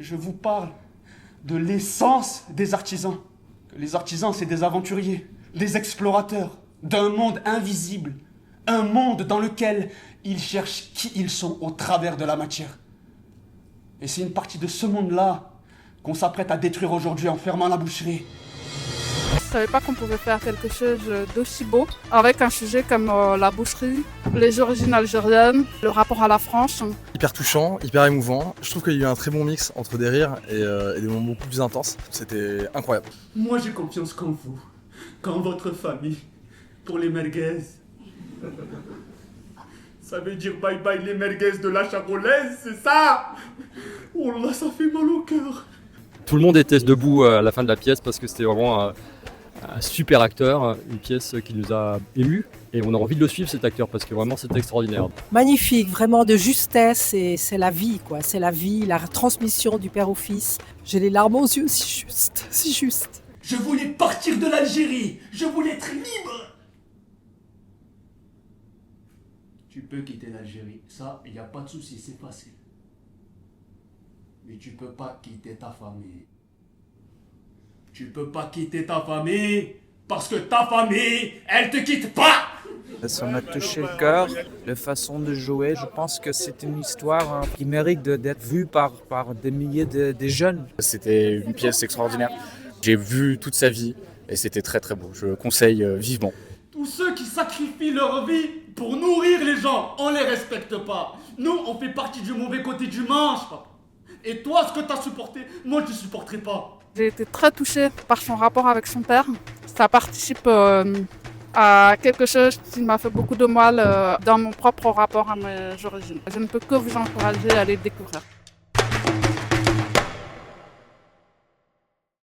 Je vous parle de l'essence des artisans. Les artisans, c'est des aventuriers, des explorateurs, d'un monde invisible. Un monde dans lequel ils cherchent qui ils sont au travers de la matière. Et c'est une partie de ce monde-là qu'on s'apprête à détruire aujourd'hui en fermant la boucherie. Je savais pas qu'on pouvait faire quelque chose d'aussi beau avec un sujet comme la boucherie, les origines algériennes, le rapport à la France. Hyper touchant, hyper émouvant. Je trouve qu'il y a eu un très bon mix entre des rires et des moments beaucoup plus intenses. C'était incroyable. Moi, j'ai confiance qu'en vous, qu'en votre famille, pour les merguez. Ça veut dire bye bye les merguez de la Charolaise, c'est ça? Oh là, ça fait mal au cœur. Tout le monde était debout à la fin de la pièce parce que c'était vraiment un super acteur, une pièce qui nous a émus et on a envie de le suivre cet acteur parce que vraiment c'était extraordinaire. Magnifique, vraiment de justesse, et c'est la vie quoi, c'est la vie, la transmission du père au fils. J'ai les larmes aux yeux, si juste, si juste. Je voulais partir de l'Algérie, je voulais être libre. Tu peux quitter l'Algérie, ça, il n'y a pas de souci, c'est facile. Mais tu peux pas quitter ta famille. Tu peux pas quitter ta famille parce que ta famille, elle te quitte pas. Ça m'a touché le cœur, la façon de jouer. Je pense que c'est une histoire qui mérite d'être vue par des milliers de jeunes. C'était une pièce extraordinaire. J'ai vu toute sa vie et c'était très très beau. Je conseille vivement. Tous ceux qui sacrifient leur vie pour nourrir les gens, on les respecte pas. Nous, on fait partie du mauvais côté du manche, papa. Et toi, ce que t'as supporté, moi je ne supporterai pas. J'ai été très touchée par son rapport avec son père. Ça participe à quelque chose qui m'a fait beaucoup de mal dans mon propre rapport à mes origines. Je ne peux que vous encourager à aller le découvrir.